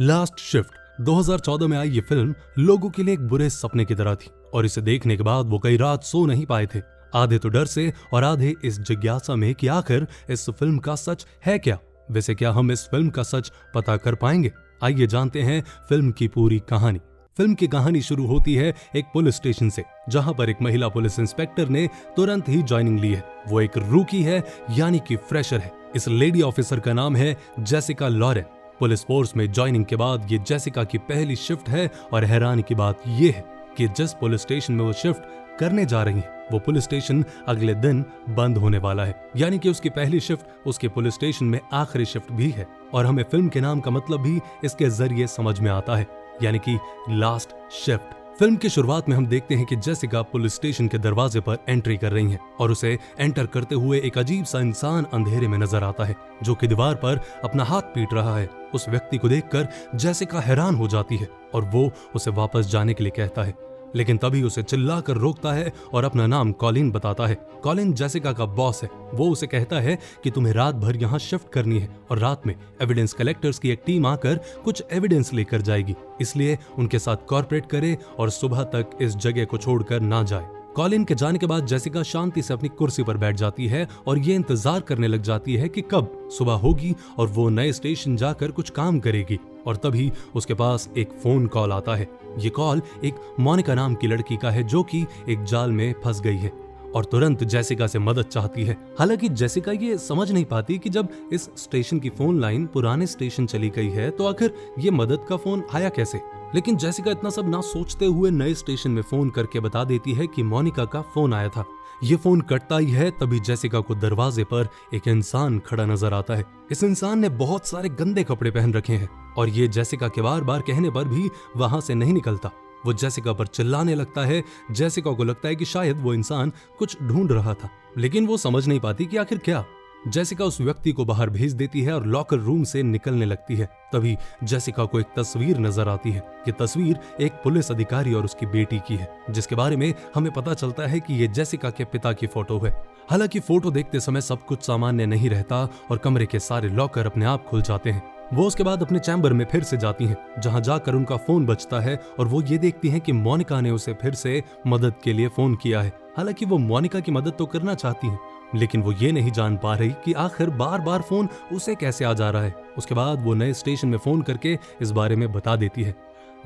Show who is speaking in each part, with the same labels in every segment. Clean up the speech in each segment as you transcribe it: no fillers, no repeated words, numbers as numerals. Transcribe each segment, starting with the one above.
Speaker 1: Last shift 2014 में आई ये film लोगों के लिए एक बुरे सपने की तरह थी और इसे देखने के बाद वो कई रात सो नहीं पाए थे। आधे तो डर से और आधे इस जिज्ञासा में कि आखिर इस फिल्म का सच है क्या। वैसे क्या हम इस फिल्म का सच पता कर पाएंगे? आइए जानते हैं फिल्म की पूरी कहानी। फिल्म की कहानी शुरू होती है एक पुलिस स्टेशन से, जहां पर एक महिला पुलिस इंस्पेक्टर ने तुरंत ही ज्वाइनिंग ली है। वो एक रूकी है, यानी कि फ्रेशर है। इस लेडी ऑफिसर का नाम है जेसिका लॉरेन। पुलिस फोर्स में ज्वाइनिंग के बाद ये जेसिका की पहली शिफ्ट है और हैरानी की बात ये है कि जिस पुलिस स्टेशन में वो शिफ्ट करने जा रही है वो पुलिस स्टेशन अगले दिन बंद होने वाला है, यानी कि उसकी पहली शिफ्ट उसके पुलिस स्टेशन में आखिरी शिफ्ट भी है। और हमें फिल्म के नाम का मतलब भी इसके जरिए समझ में आता है, यानी कि लास्ट शिफ्ट। फिल्म की शुरुआत में हम देखते हैं कि जेसिका पुलिस स्टेशन के दरवाजे पर एंट्री कर रही है और उसे एंटर करते हुए एक अजीब सा इंसान अंधेरे में नजर आता है जो कि दीवार पर अपना हाथ पीट रहा है। उस व्यक्ति को देखकर जेसिका हैरान हो जाती है और वो उसे वापस जाने के लिए कहता है, लेकिन तभी उसे चिल्लाकर रोकता है और अपना नाम कॉलिन बताता है। कॉलिन जेसिका का बॉस है। वो उसे कहता है कि तुम्हें रात भर यहाँ शिफ्ट करनी है और रात में एविडेंस कलेक्टर्स की एक टीम आकर कुछ एविडेंस लेकर जाएगी, इसलिए उनके साथ कॉर्पोरेट करे और सुबह तक इस जगह को छोड़कर ना जाए। कॉलिन के जाने के बाद जेसिका शांति से अपनी कुर्सी पर बैठ जाती है और ये इंतजार करने लग जाती है कि कब सुबह होगी और वो नए स्टेशन जाकर कुछ काम करेगी। और तभी उसके पास एक फोन कॉल आता है। ये कॉल एक मोनिका नाम की लड़की का है जो कि एक जाल में फंस गई है और तुरंत जेसिका से मदद चाहती है। हालांकि जेसिका ये समझ नहीं पाती कि जब इस स्टेशन की फोन लाइन पुराने स्टेशन चली गई है तो आखिर ये मदद का फोन आया कैसे। लेकिन जेसिका इतना सब ना सोचते हुए नए स्टेशन में फोन करके बता देती है कि मोनिका का फोन आया था। ये फोन कटता ही है तभी जेसिका को दरवाजे पर एक इंसान खड़ा नजर आता है। इस इंसान ने बहुत सारे गंदे कपड़े पहन रखे हैं और ये जेसिका के बार बार कहने पर भी वहां से नहीं निकलता। वो जेसिका पर चिल्लाने लगता है। जेसिका को लगता है कि शायद वो इंसान कुछ ढूंढ रहा था, लेकिन वो समझ नहीं पाती कि आखिर क्या। जेसिका उस व्यक्ति को बाहर भेज देती है और लॉकर रूम से निकलने लगती है। तभी जेसिका को एक तस्वीर नजर आती है। ये तस्वीर एक पुलिस अधिकारी और उसकी बेटी की है, जिसके बारे में हमें पता चलता है कि ये जेसिका के पिता की फोटो है। हालांकि फोटो देखते समय सब कुछ सामान्य नहीं रहता और कमरे के सारे लॉकर अपने आप खुल जाते हैं। वो उसके बाद अपने चैम्बर में फिर से जाती हैं, जहां जाकर उनका फोन बजता है और वो ये देखती हैं कि मोनिका ने उसे फिर से मदद के लिए फोन किया है। हालांकि वो मोनिका की मदद तो करना चाहती हैं, लेकिन वो ये नहीं जान पा रही कि आखिर बार बार फोन उसे कैसे आ जा रहा है। उसके बाद वो नए स्टेशन में फोन करके इस बारे में बता देती है।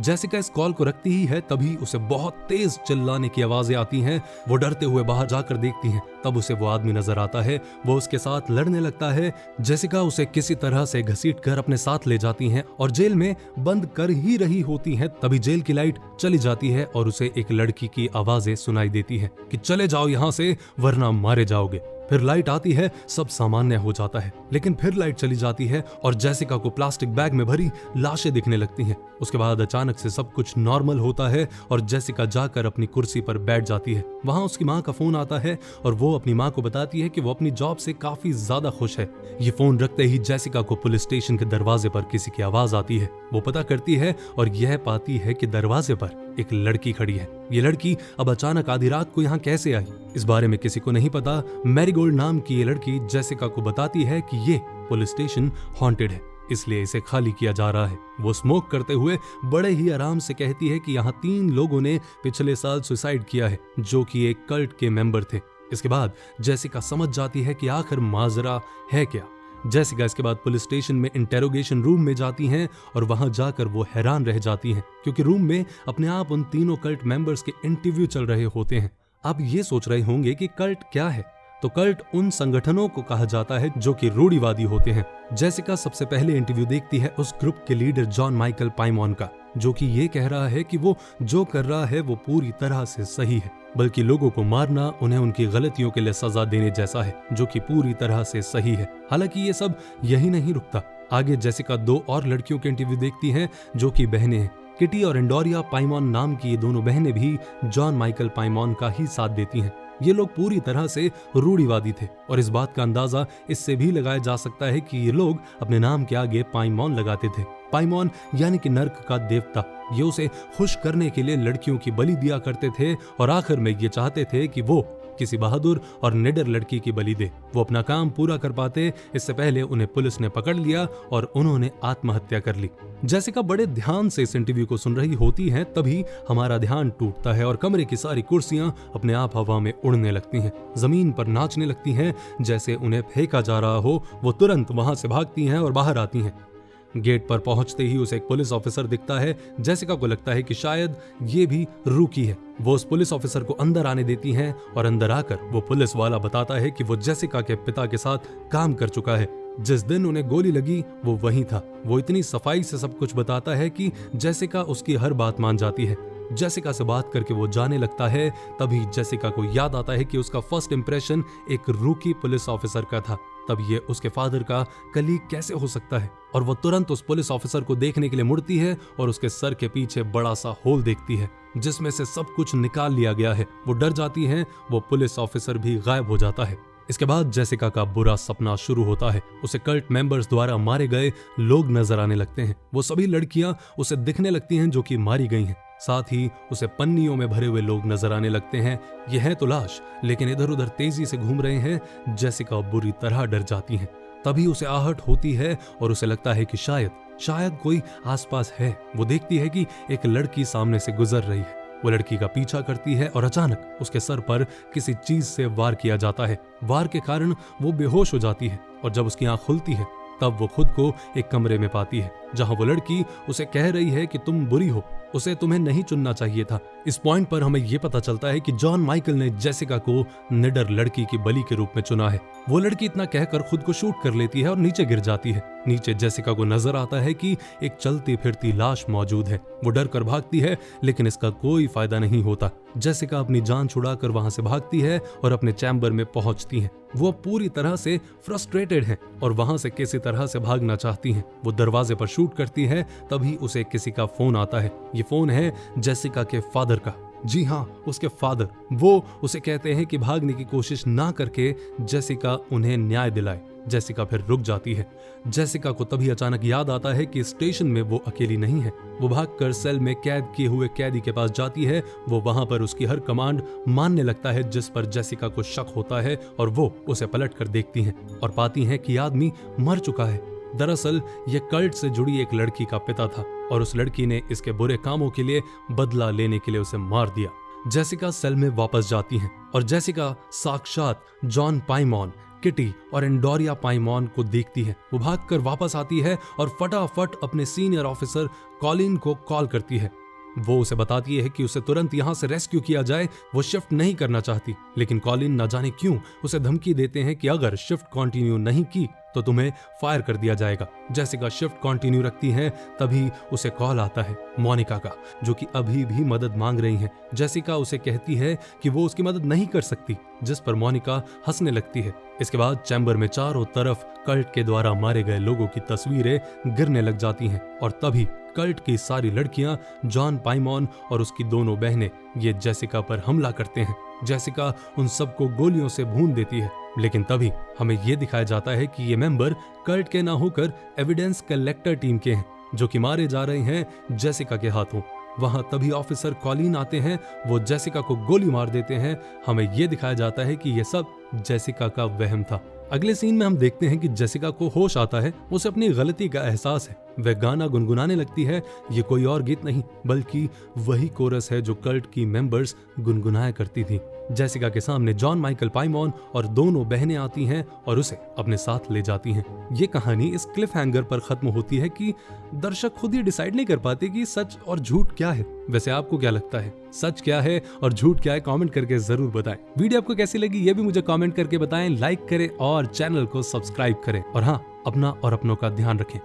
Speaker 1: जेसिका इस कॉल को रखती ही है तभी उसे बहुत तेज चिल्लाने की आवाजें आती हैं। वो डरते हुए बाहर जाकर देखती हैं, तब उसे वो आदमी नजर आता है। वो उसके साथ लड़ने लगता है। जेसिका उसे किसी तरह से घसीटकर अपने साथ ले जाती हैं और जेल में बंद कर ही रही होती हैं। तभी जेल की लाइट चली जाती है और उसे एक लड़की की आवाजें सुनाई देती हैं कि चले जाओ यहाँ से वरना मारे जाओगे। फिर लाइट आती है, सब सामान्य हो जाता है, लेकिन फिर लाइट चली जाती है और जेसिका को प्लास्टिक बैग में भरी लाशें दिखने लगती हैं। उसके बाद अचानक से सब कुछ नॉर्मल होता है और जेसिका जाकर अपनी कुर्सी पर बैठ जाती है। वहां उसकी माँ का फोन आता है और वो अपनी माँ को बताती है कि वो अपनी जॉब से काफी ज्यादा खुश है। ये फोन रखते ही जेसिका को पुलिस स्टेशन के दरवाजे पर किसी की आवाज आती है। वो पता करती है और यह पाती है कि दरवाजे पर एक लड़की खड़ी है। ये लड़की अब अचानक आधी रात को यहाँ कैसे आई, इस बारे में किसी को नहीं पता। मैरीगोल्ड नाम की ये लड़की जेसिका को बताती है कि ये पुलिस स्टेशन हॉन्टेड है, इसलिए इसे खाली किया जा रहा है। वो स्मोक करते हुए बड़े ही आराम से कहती है कि यहाँ 3 लोगों ने पिछले साल सुसाइड किया है, जो कि एक कल्ट के मेंबर थे। इसके बाद जेसिका समझ जाती है कि आखिर माजरा है क्या। जेसिका इसके बाद पुलिस स्टेशन में इंटेरोगेशन रूम में जाती हैं और वहां जाकर वो हैरान रह जाती हैं, क्योंकि रूम में अपने आप उन 3 कल्ट मेंबर्स के इंटरव्यू चल रहे होते हैं। आप ये सोच रहे होंगे कि कल्ट क्या है, तो कल्ट उन संगठनों को कहा जाता है जो कि रूढ़िवादी होते हैं। जेसिका सबसे पहले इंटरव्यू देखती है उस ग्रुप के लीडर जॉन माइकल पाइमॉन का, जो कि ये कह रहा है कि वो जो कर रहा है वो पूरी तरह से सही है, बल्कि लोगों को मारना उन्हें उनकी गलतियों के लिए सजा देने जैसा है, जो कि पूरी तरह से सही है। हालांकि ये सब यही नहीं रुकता। आगे जेसिका 2 और लड़कियों के इंटरव्यू देखती हैं जो कि बहनें हैं। किटी और एंडोरिया पाइमॉन नाम की ये दोनों बहनें भी जॉन माइकल पाइमॉन का ही साथ देती हैं। ये लोग पूरी तरह से रूढ़िवादी थे और इस बात का अंदाजा इससे भी लगाया जा सकता है कि ये लोग अपने नाम के आगे पाइमॉन लगाते थे। पाइमॉन यानी कि नर्क का देवता। ये उसे खुश करने के लिए लड़कियों की बलि दिया करते थे और आखिर में ये चाहते थे कि वो किसी बहादुर और निडर लड़की की बलि दे। वो अपना काम पूरा कर पाते इससे पहले उन्हें पुलिस ने पकड़ लिया और उन्होंने आत्महत्या कर ली। जेसिका बड़े ध्यान से इस इंटरव्यू को सुन रही होती हैं, तभी हमारा ध्यान टूटता है और कमरे की सारी कुर्सियां अपने आप हवा में उड़ने लगती हैं, जमीन पर नाचने लगती हैं जैसे उन्हें फेंका जा रहा हो। वो तुरंत वहां से भागती हैं और बाहर आती हैं। गेट पर पहुंचते ही उसे एक पुलिस ऑफिसर दिखता है। जेसिका को लगता है कि शायद ये भी रूकी है। वो उस पुलिस ऑफिसर को अंदर आने देती हैं और अंदर आकर वो पुलिस वाला बताता है कि वो जेसिका के पिता के साथ काम कर चुका है। जिस दिन उन्हें गोली लगी वो वहीं था। वो इतनी सफाई से सब कुछ बताता है कि जेसिका उसकी हर बात मान जाती है। जेसिका से बात करके वो जाने लगता है। तभी जेसिका को याद आता है कि उसका फर्स्ट इंप्रेशन एक रूकी पुलिस ऑफिसर का था। तब ये उसके फादर का कलीग कैसे हो सकता है? और वो तुरंत उस पुलिस ऑफिसर को देखने के लिए मुड़ती है और उसके सर के पीछे बड़ा सा होल देखती है जिसमें से सब कुछ निकाल लिया गया है। वो डर जाती है। वो पुलिस ऑफिसर भी गायब हो जाता है। इसके बाद जेसिका का बुरा सपना शुरू होता है। उसे कल्ट मेंबर्स द्वारा मारे गए लोग नजर आने लगते हैं। वो सभी लड़कियां उसे दिखने लगती हैं जो कि मारी गई हैं। साथ ही उसे पन्नियों में भरे हुए लोग नजर आने लगते हैं। ये है तो लाश, लेकिन इधर उधर तेजी से घूम रहे हैं। जेसिका बुरी तरह डर जाती है। तभी उसे आहट होती है और उसे लगता है कि शायद कोई आसपास है। वो देखती है कि एक लड़की सामने से गुजर रही है। वो लड़की का पीछा करती है और अचानक उसके सर पर किसी चीज से वार किया जाता है। वार के कारण वो बेहोश हो जाती है और जब उसकी आंख खुलती है तब वो खुद को एक कमरे में पाती है जहां वो लड़की उसे कह रही है कि तुम बुरी हो, उसे तुम्हें नहीं चुनना चाहिए था। इस पॉइंट पर हमें यह पता चलता है कि जॉन माइकल ने जेसिका को निडर लड़की की बलि के रूप में चुना है। वो लड़की इतना कहकर खुद को शूट कर लेती है और नीचे गिर जाती है। नीचे जेसिका को नजर आता है कि एक चलती फिरती लाश मौजूद है। वो डर कर भागती है लेकिन इसका कोई फायदा नहीं होता। जेसिका अपनी जान छुड़ाकर वहां से भागती है और अपने चैम्बर में पहुंचती है। वो पूरी तरह से फ्रस्ट्रेटेड है और वहां से किसी तरह से भागना चाहती हैं। वो दरवाजे पर शूट करती है। तभी उसे किसी का फोन आता है। ये फोन है जेसिका के फादर का। जी हाँ, उसके फादर। वो उसे कहते हैं कि भागने की कोशिश ना करके जेसिका उन्हें न्याय दिलाए। जेसिका फिर रुक जाती है। जेसिका को तभी अचानक याद आता है कि स्टेशन में वो अकेली नहीं है। वो भागकर सेल में कैद किए हुए कैदी के पास जाती है। वो वहां पर उसकी हर कमांड मानने लगता है जिस पर जेसिका को शक होता है और वो उसे पलट कर देखती हैं और पाती हैं कि आदमी मर चुका है। दरअसल ये कल्ट से जुड़ी एक लड़की का पिता था और उस लड़की ने इसके बुरे कामों के लिए बदला लेने के लिए उसे मार दिया। जेसिका सेल में वापस जाती हैं और जेसिका साक्षात जॉन पाइमॉन, किटी और एंडोरिया पाइमॉन को देखती है। वो भागकर वापस आती है और फटाफट अपने सीनियर ऑफिसर कॉलिन को कॉल करती है। वो उसे बताती है कि उसे तुरंत यहाँ से रेस्क्यू किया जाए। वो शिफ्ट नहीं करना चाहती, लेकिन कॉलिन न जाने क्यों उसे धमकी देते हैं कि अगर शिफ्ट कंटिन्यू नहीं की तो तुम्हें फायर कर दिया जाएगा। जेसिका शिफ्ट कंटिन्यू रखती है। तभी उसे कॉल आता है मोनिका का, जो कि अभी भी मदद मांग रही हैं। जेसिका उसे कहती है कि वो उसकी मदद नहीं कर सकती, जिस पर मोनिका हंसने लगती है। इसके बाद चैम्बर में चारों तरफ कल्ट के द्वारा मारे गए लोगों की तस्वीरें गिरने लग जाती हैं और तभी कल्ट की सारी लड़कियां, जॉन पाइमॉन और उसकी दोनों बहनें ये जेसिका पर हमला करते हैं। जेसिका उन सबको गोलियों से भून देती है, लेकिन तभी हमें यह दिखाया जाता है कि ये मेंबर कल्ट के ना होकर एविडेंस कलेक्टर टीम के हैं, जो कि मारे जा रहे हैं जेसिका के हाथों। वहां तभी ऑफिसर कॉलिन आते हैं। वो जेसिका को गोली मार देते हैं। हमें यह दिखाया जाता है कि यह सब जेसिका का वहम था। अगले सीन में हम देखते हैं कि जेसिका को होश आता है। उसे अपनी गलती का एहसास है। वह गाना गुनगुनाने लगती है। ये कोई और गीत नहीं बल्कि वही कोरस है जो कल्ट की मेंबर्स गुनगुनाया करती थी। जेसिका के सामने जॉन माइकल पाइमॉन और दोनों बहनें आती हैं और उसे अपने साथ ले जाती हैं। ये कहानी इस क्लिफ हैंगर पर खत्म होती है कि दर्शक खुद ही डिसाइड नहीं कर पाते कि सच और झूठ क्या है। वैसे आपको क्या लगता है, सच क्या है और झूठ क्या है? कमेंट करके जरूर बताएं। वीडियो आपको कैसी लगी ये भी मुझे कमेंट करके बताएं। लाइक करें और चैनल को सब्सक्राइब करें और हाँ, अपना और अपनों का ध्यान रखें।